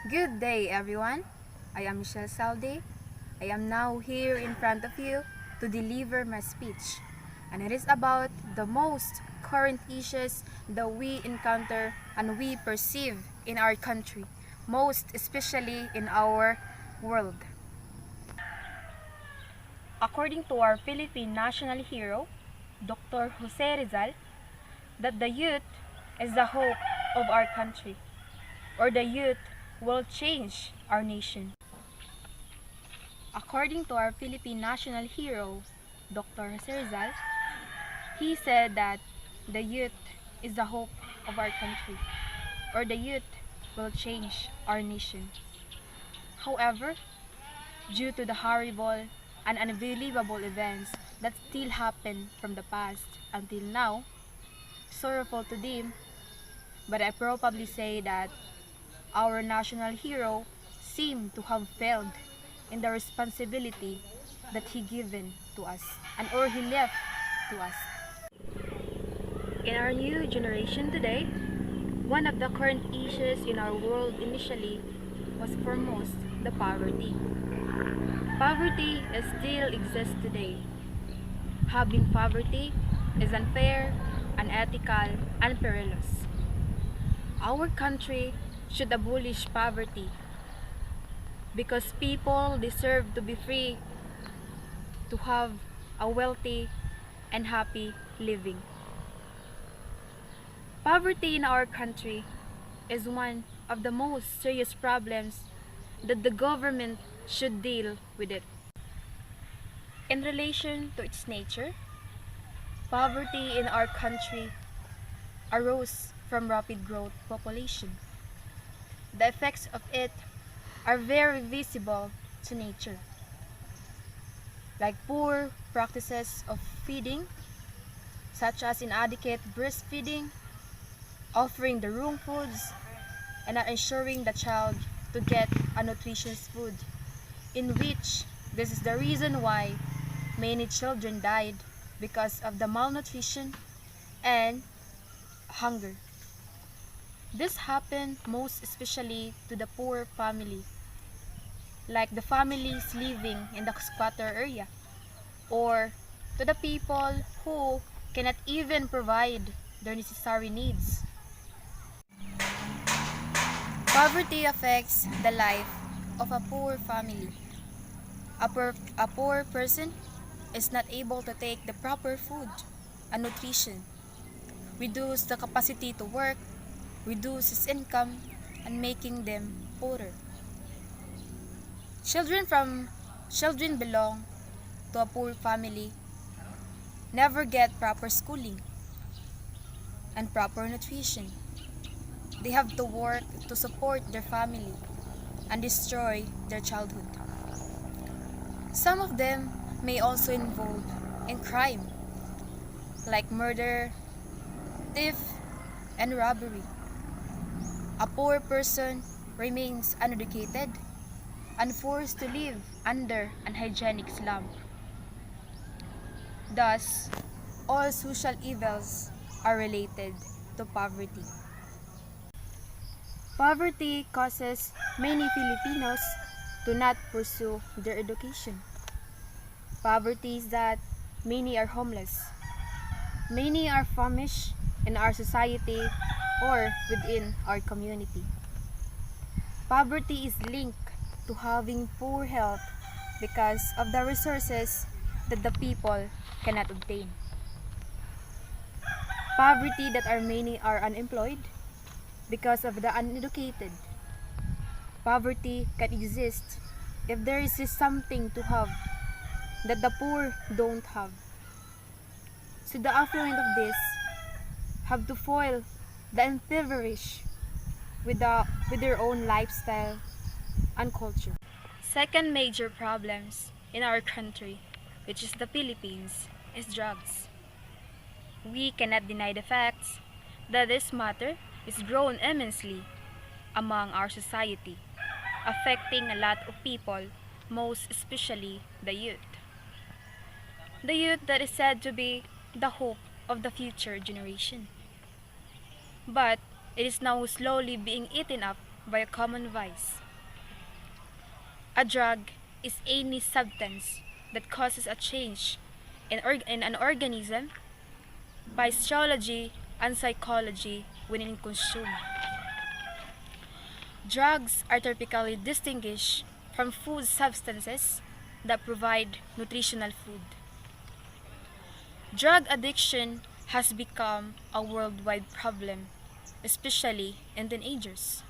Good day, everyone. I am Michelle Salde. I am now here in front of you to deliver my speech, and it is about the most current issues that we encounter and we perceive in our country, most especially in our world. According to our Philippine national hero, Dr. Jose Rizal, that the youth is the hope of our country, or the youth will change our nation. According to our Philippine national hero, Dr. Jose Rizal, he said that the youth is the hope of our country, or the youth will change our nation. However, due to the horrible and unbelievable events that still happen from the past until now, sorrowful to them, but I probably say that our national hero seemed to have failed in the responsibility that he given to us and or he left to us. In our new generation today, one of the current issues in our world initially was foremost the poverty. Poverty still exists today. Having poverty is unfair, unethical, and perilous. Our country should abolish poverty because people deserve to be free to have a wealthy and happy living. Poverty in our country is one of the most serious problems that the government should deal with it. In relation to its nature, poverty in our country arose from rapid growth population. The effects of it are very visible to nature, like poor practices of feeding, such as inadequate breastfeeding, offering the wrong foods, and not ensuring the child to get a nutritious food, in which this is the reason why many children died because of the malnutrition and hunger. This happened most especially to the poor family, like the families living in the squatter area, or to the people who cannot even provide their necessary needs. Poverty affects the life of a poor family. A poor person is not able to take the proper food and nutrition, reduce the capacity to work, reduce his income, and making them poorer. Children belong to a poor family never get proper schooling and proper nutrition. They have to work to support their family and destroy their childhood. Some of them may also involve in crime like murder, theft, and robbery. A poor person remains uneducated and forced to live under an hygienic slum. Thus, all social evils are related to poverty. Poverty causes many Filipinos to not pursue their education. Poverty is that many are homeless. Many are famished in our society or within our community. Poverty is linked to having poor health because of the resources that the people cannot obtain. Poverty that are many are unemployed because of the uneducated. Poverty can exist if there is something to have that the poor don't have. So the affluent of this have to foil the impoverished with their own lifestyle and culture. Second major problems in our country, which is the Philippines, is drugs. We cannot deny the facts that this matter is grown immensely among our society, affecting a lot of people, most especially the youth. The youth that is said to be the hope of the future generation. But it is now slowly being eaten up by a common vice. A drug is any substance that causes a change in an organism, physiology, and psychology when it consumed. Drugs are typically distinguished from food substances that provide nutritional food. Drug addiction has become a worldwide problem, especially in teenagers.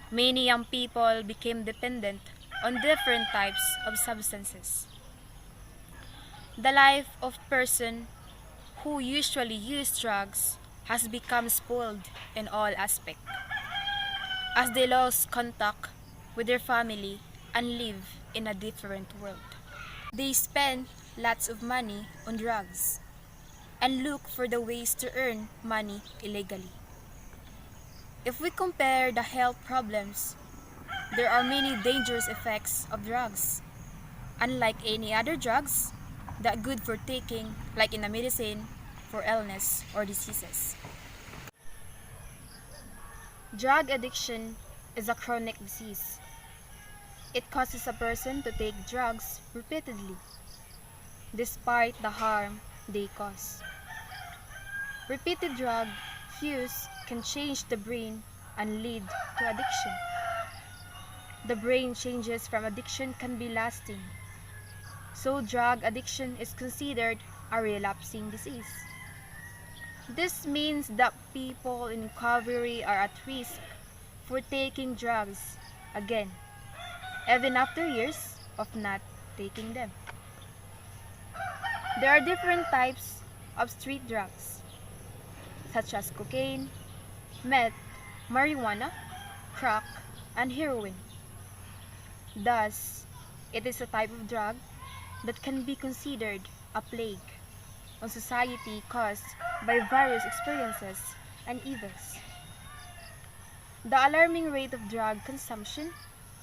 Many young people became dependent on different types of substances. The life of person who usually use drugs has become spoiled in all aspects, as they lost contact with their family and live in a different world. They spend lots of money on drugs and look for the ways to earn money illegally. If we compare the health problems, there are many dangerous effects of drugs. Unlike any other drugs that good for taking, like in a medicine for illness or diseases. Drug addiction is a chronic disease. It causes a person to take drugs repeatedly, despite the harm they cause. Repeated drug use can change the brain and lead to addiction. The brain changes from addiction can be lasting, so drug addiction is considered a relapsing disease. This means that people in recovery are at risk for taking drugs again, even after years of not taking them. There are different types of street drugs, such as cocaine, meth, marijuana, crack, and heroin. Thus, it is a type of drug that can be considered a plague on society caused by various experiences and evils. The alarming rate of drug consumption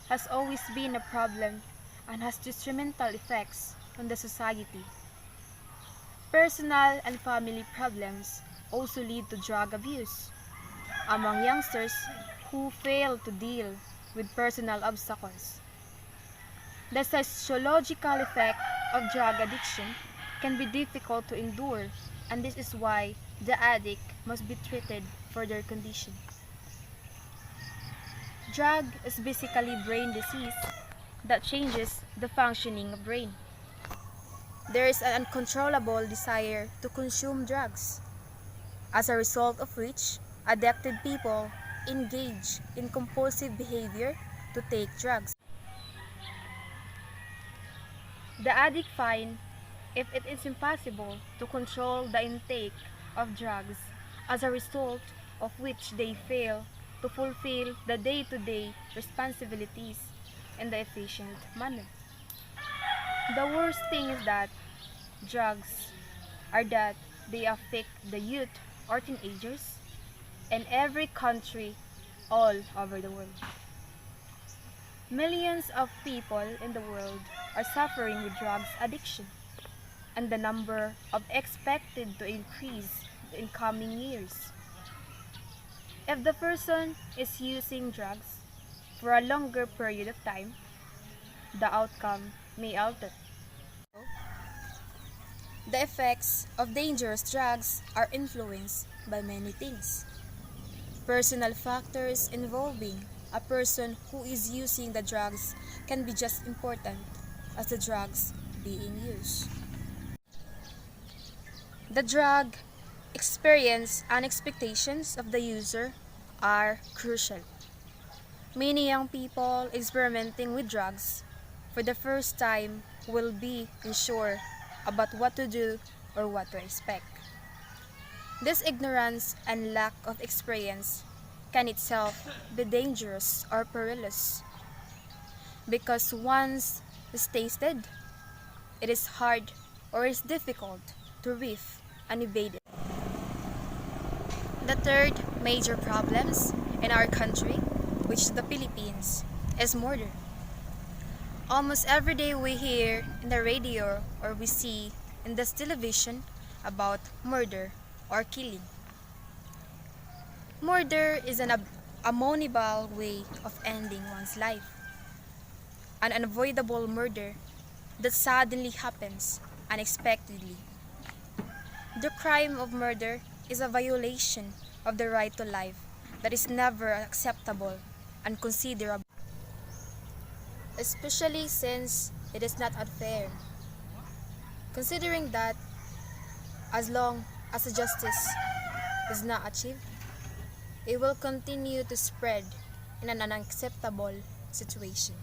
has always been a problem and has detrimental effects on the society. Personal and family problems also lead to drug abuse among youngsters who fail to deal with personal obstacles. The sociological effect of drug addiction can be difficult to endure, and this is why the addict must be treated for their condition. Drug is basically brain disease that changes the functioning of brain. There is an uncontrollable desire to consume drugs, as a result of which addicted people engage in compulsive behavior to take drugs. The addict find if it is impossible to control the intake of drugs, as a result of which they fail to fulfill the day-to-day responsibilities in the efficient manner. The worst thing is that drugs are that they affect the youth or teenagers in every country all over the world. Millions of people in the world are suffering with drugs addiction, and the number of expected to increase in coming years. If the person is using drugs for a longer period of time, the outcome may alter. The effects of dangerous drugs are influenced by many things. Personal factors involving a person who is using the drugs can be just important as the drugs being used. The drug experience and expectations of the user are crucial. Many young people experimenting with drugs for the first time will be unsure about what to do or what to expect. This ignorance and lack of experience can itself be dangerous or perilous, because once it's tasted, it is hard or is difficult to reef and evade it. The third major problems in our country, which is the Philippines, is murder. Almost every day we hear in the radio or we see in the television about murder or killing. Murder is an abominable way of ending one's life, an unavoidable murder that suddenly happens unexpectedly. The crime of murder is a violation of the right to life that is never acceptable and considerable, especially since it is not unfair. Considering that, as long as a justice is not achieved, it will continue to spread in an unacceptable situation.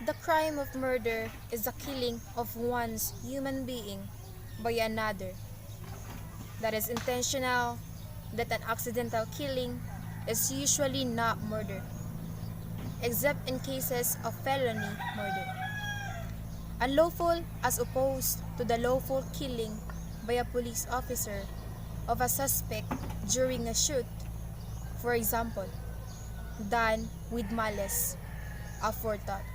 The crime of murder is the killing of one's human being by another. That is intentional, that an accidental killing is usually not murder, except in cases of felony murder. Unlawful as opposed to the lawful killing by a police officer of a suspect during a shoot, for example, done with malice aforethought.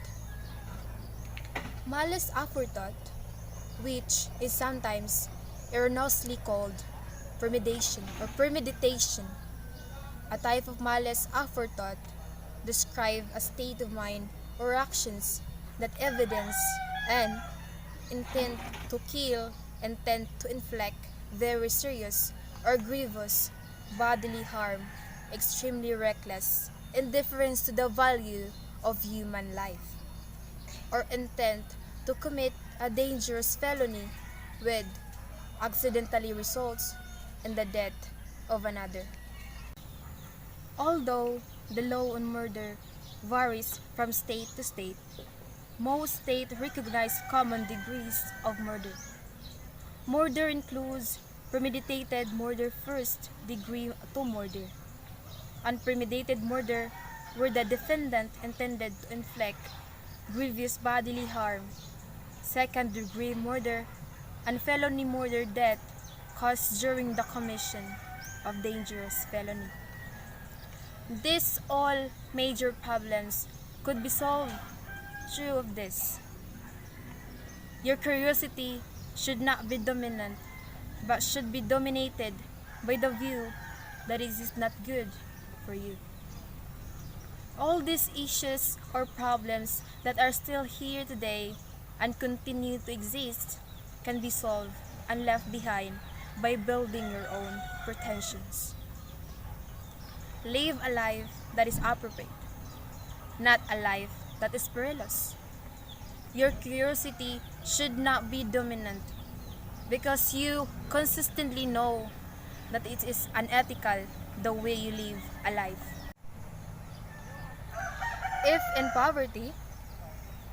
Malice aforethought, which is sometimes erroneously called premeditation, a type of malice aforethought, describe a state of mind or actions that evidence an intent to kill, intent to inflict very serious or grievous bodily harm, extremely reckless indifference to the value of human life, or intent to commit a dangerous felony with accidentally results in the death of another. Although the law on murder varies from state to state, most states recognize common degrees of murder. Murder includes premeditated murder, first degree to murder, unpremeditated murder where the defendant intended to inflict grievous bodily harm, second degree murder, and felony murder, death caused during the commission of dangerous felony. These all major problems could be solved through of this. Your curiosity should not be dominant, but should be dominated by the view that it is not good for you. All these issues or problems that are still here today and continue to exist can be solved and left behind by building your own pretensions. Live a life that is appropriate, not a life that is perilous. Your curiosity should not be dominant because you consistently know that it is unethical the way you live a life. If in poverty,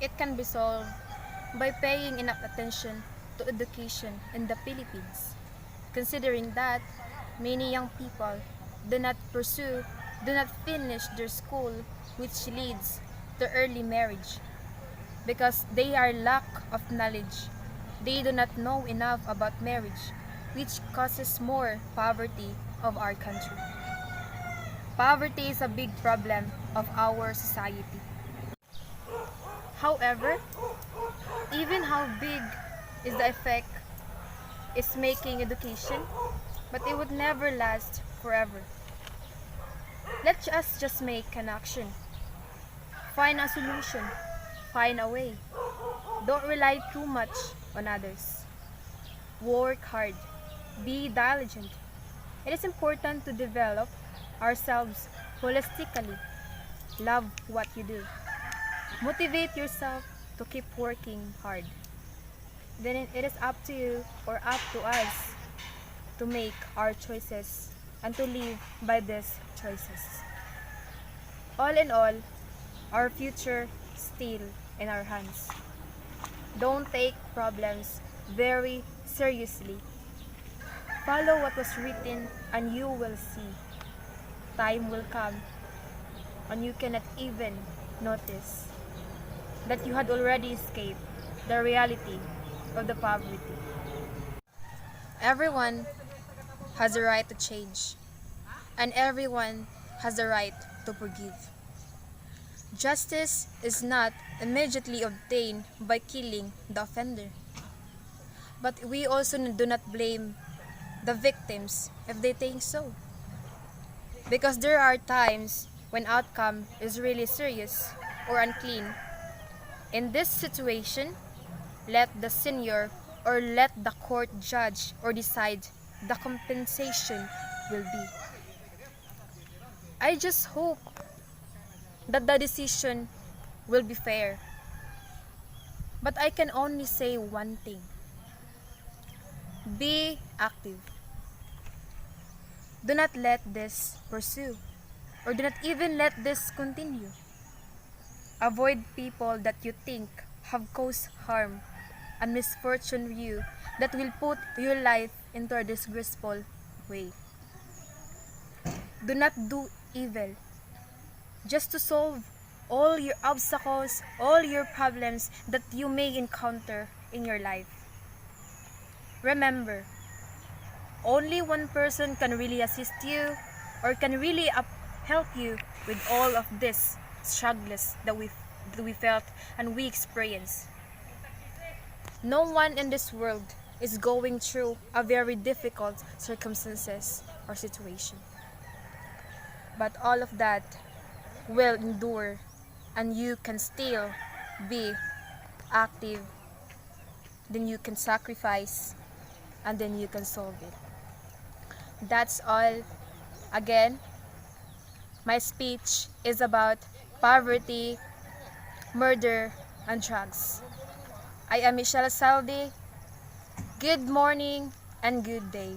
it can be solved by paying enough attention to education in the Philippines, considering that many young people do not finish their school, which leads to early marriage. Because they are lack of knowledge, they do not know enough about marriage, which causes more poverty of our country. Poverty is a big problem of our society. However, even how big is the effect is making education, but it would never last forever. Let us just make an action. Find a solution. Find a way. Don't rely too much on others. Work hard. Be diligent. It is important to develop ourselves holistically. Love what you do. Motivate yourself to keep working hard. Then it is up to you or up to us to make our choices and to live by these choices. All in all, our future still in our hands. Don't take problems very seriously. Follow what was written and you will see. Time will come and you cannot even notice that you had already escaped the reality of the poverty. Everyone has the right to change, and everyone has the right to forgive. Justice is not immediately obtained by killing the offender. But we also do not blame the victims if they think so. Because there are times when outcome is really serious or unclean. In this situation, let the senior or let the court judge or decide the compensation will be. I just hope that the decision will be fair. But I can only say one thing. Be active. Do not let this pursue, or do not even let this continue. Avoid people that you think have caused harm and misfortune you that will put your life into a disgraceful way. Do not do evil just to solve all your obstacles, all your problems that you may encounter in your life. Remember, only one person can really assist you or can really help you with all of this struggles that we felt and we experienced. No one in this world is going through a very difficult circumstances or situation. But all of that will endure and you can still be active, then you can sacrifice, and then you can solve it. That's all. Again, my speech is about poverty, murder, and drugs. I am Michelle Saldi. Good morning and good day.